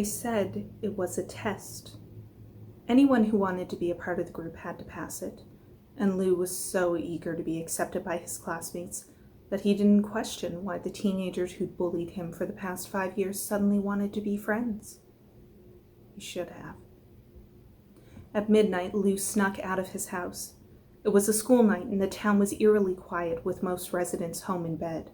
They said it was a test. Anyone who wanted to be a part of the group had to pass it, and Lou was so eager to be accepted by his classmates that he didn't question why the teenagers who'd bullied him for the past 5 years suddenly wanted to be friends. He should have. At midnight, Lou snuck out of his house. It was a school night, and the town was eerily quiet, with most residents home in bed.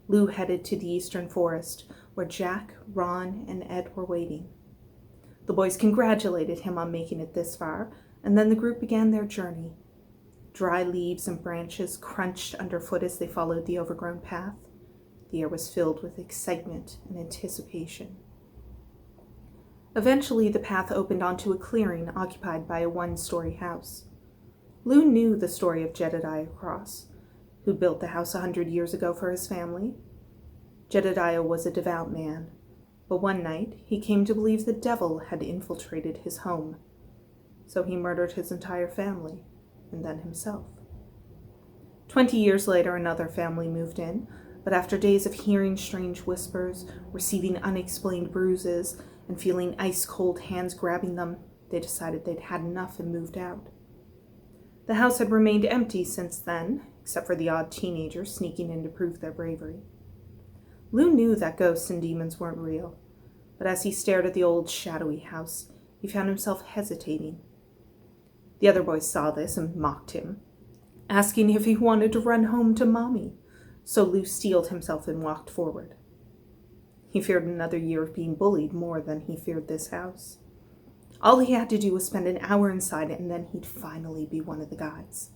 Lou headed to the eastern forest, where Jack, Ron, and Ed were waiting. The boys congratulated him on making it this far, and then the group began their journey. Dry leaves and branches crunched underfoot as they followed the overgrown path. The air was filled with excitement and anticipation. Eventually, the path opened onto a clearing occupied by a one-story house. Lou knew the story of Jedediah Cross, who built the house 100 years ago for his family. Jedediah was a devout man, but one night he came to believe the devil had infiltrated his home. So he murdered his entire family, and then himself. 20 years later, another family moved in, but after days of hearing strange whispers, receiving unexplained bruises, and feeling ice-cold hands grabbing them, they decided they'd had enough and moved out. The house had remained empty since then, except for the odd teenagers sneaking in to prove their bravery. Lou knew that ghosts and demons weren't real, but as he stared at the old, shadowy house, he found himself hesitating. The other boys saw this and mocked him, asking if he wanted to run home to Mommy, so Lou steeled himself and walked forward. He feared another year of being bullied more than he feared this house. All he had to do was spend an hour inside it, and then he'd finally be one of the guys.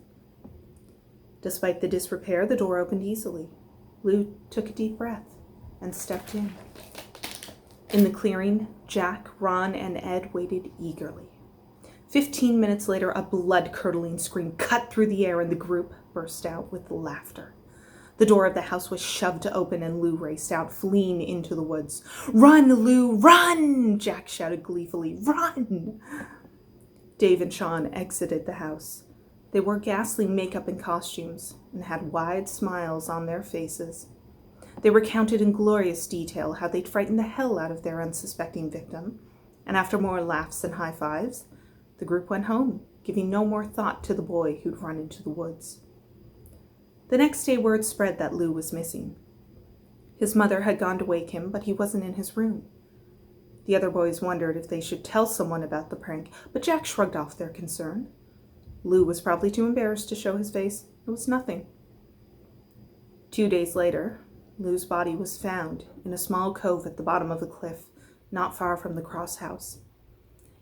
Despite the disrepair, the door opened easily. Lou took a deep breath and stepped in. In the clearing, Jack, Ron, and Ed waited eagerly. 15 minutes later, a blood-curdling scream cut through the air, and the group burst out with laughter. The door of the house was shoved open, and Lou raced out, fleeing into the woods. "Run, Lou, run!" Jack shouted gleefully. "Run!" Dave and Sean exited the house. They wore ghastly makeup and costumes, and had wide smiles on their faces. They recounted in glorious detail how they'd frightened the hell out of their unsuspecting victim, and after more laughs and high-fives, the group went home, giving no more thought to the boy who'd run into the woods. The next day, word spread that Lou was missing. His mother had gone to wake him, but he wasn't in his room. The other boys wondered if they should tell someone about the prank, but Jack shrugged off their concern. Lou was probably too embarrassed to show his face. It was nothing. 2 days later, Lou's body was found in a small cove at the bottom of a cliff, not far from the Cross house.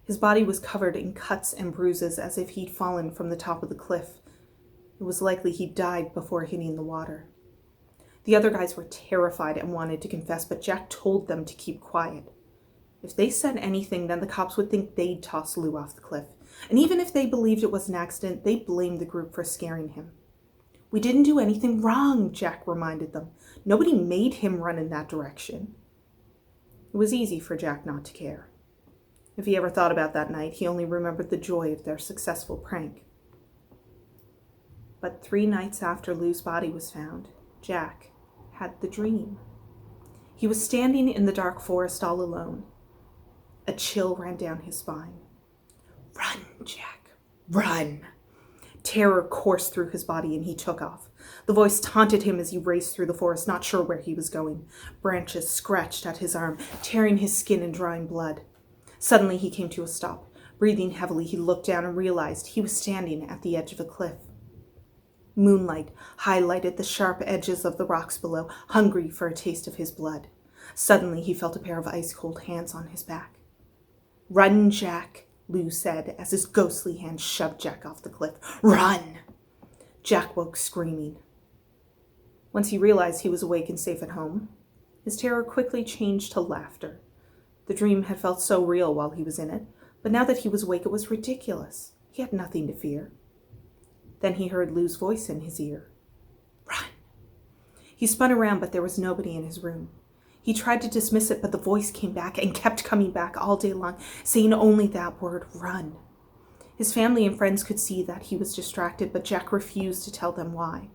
His body was covered in cuts and bruises as if he'd fallen from the top of the cliff. It was likely he died before hitting the water. The other guys were terrified and wanted to confess, but Jack told them to keep quiet. If they said anything, then the cops would think they'd toss Lou off the cliff. And even if they believed it was an accident, they blamed the group for scaring him. "We didn't do anything wrong," Jack reminded them. "Nobody made him run in that direction." It was easy for Jack not to care. If he ever thought about that night, he only remembered the joy of their successful prank. But 3 nights after Lou's body was found, Jack had the dream. He was standing in the dark forest all alone. A chill ran down his spine. "Run, Jack, run!" Terror coursed through his body, and he took off. The voice taunted him as he raced through the forest, not sure where he was going. Branches scratched at his arm, tearing his skin and drawing blood. Suddenly he came to a stop. Breathing heavily, he looked down and realized he was standing at the edge of a cliff. Moonlight highlighted the sharp edges of the rocks below, hungry for a taste of his blood. Suddenly he felt a pair of ice-cold hands on his back. "Run, Jack," Lou said as his ghostly hand shoved Jack off the cliff. "Run!" Jack woke screaming. Once he realized he was awake and safe at home, his terror quickly changed to laughter. The dream had felt so real while he was in it, but now that he was awake, it was ridiculous. He had nothing to fear. Then he heard Lou's voice in his ear. "Run!" He spun around, but there was nobody in his room. He tried to dismiss it, but the voice came back and kept coming back all day long, saying only that word, "run." His family and friends could see that he was distracted, but Jack refused to tell them why.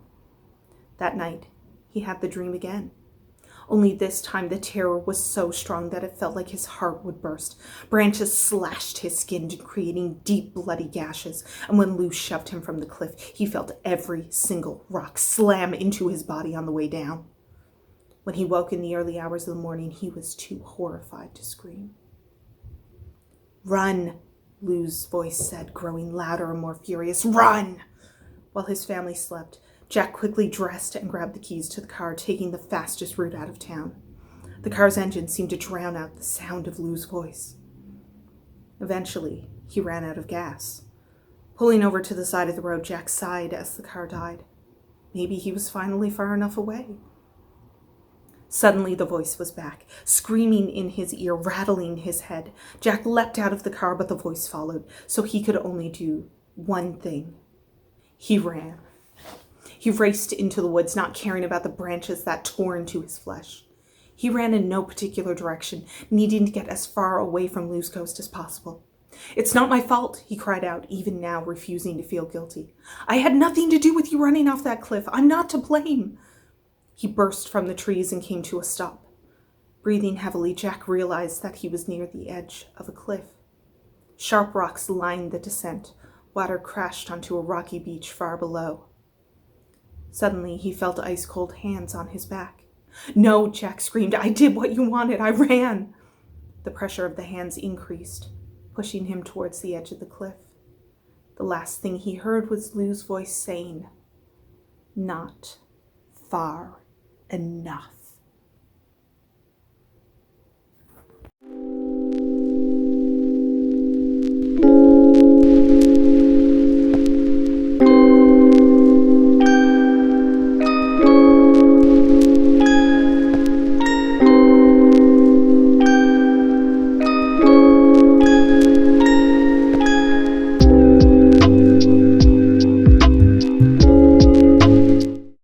That night, he had the dream again. Only this time the terror was so strong that it felt like his heart would burst. Branches slashed his skin, creating deep, bloody gashes, and when Lou shoved him from the cliff, he felt every single rock slam into his body on the way down. When he woke in the early hours of the morning, he was too horrified to scream. "Run," Lou's voice said, growing louder and more furious. "Run!" While his family slept, Jack quickly dressed and grabbed the keys to the car, taking the fastest route out of town. The car's engine seemed to drown out the sound of Lou's voice. Eventually, he ran out of gas. Pulling over to the side of the road, Jack sighed as the car died. Maybe he was finally far enough away. Suddenly, the voice was back, screaming in his ear, rattling his head. Jack leapt out of the car, but the voice followed, so he could only do one thing. He ran. He raced into the woods, not caring about the branches that tore into his flesh. He ran in no particular direction, needing to get as far away from Lou's ghost as possible. "It's not my fault," he cried out, even now refusing to feel guilty. "I had nothing to do with you running off that cliff. I'm not to blame." He burst from the trees and came to a stop. Breathing heavily, Jack realized that he was near the edge of a cliff. Sharp rocks lined the descent. Water crashed onto a rocky beach far below. Suddenly, he felt ice-cold hands on his back. "No," Jack screamed. "I did what you wanted. I ran." The pressure of the hands increased, pushing him towards the edge of the cliff. The last thing he heard was Lou's voice saying, "Not far enough."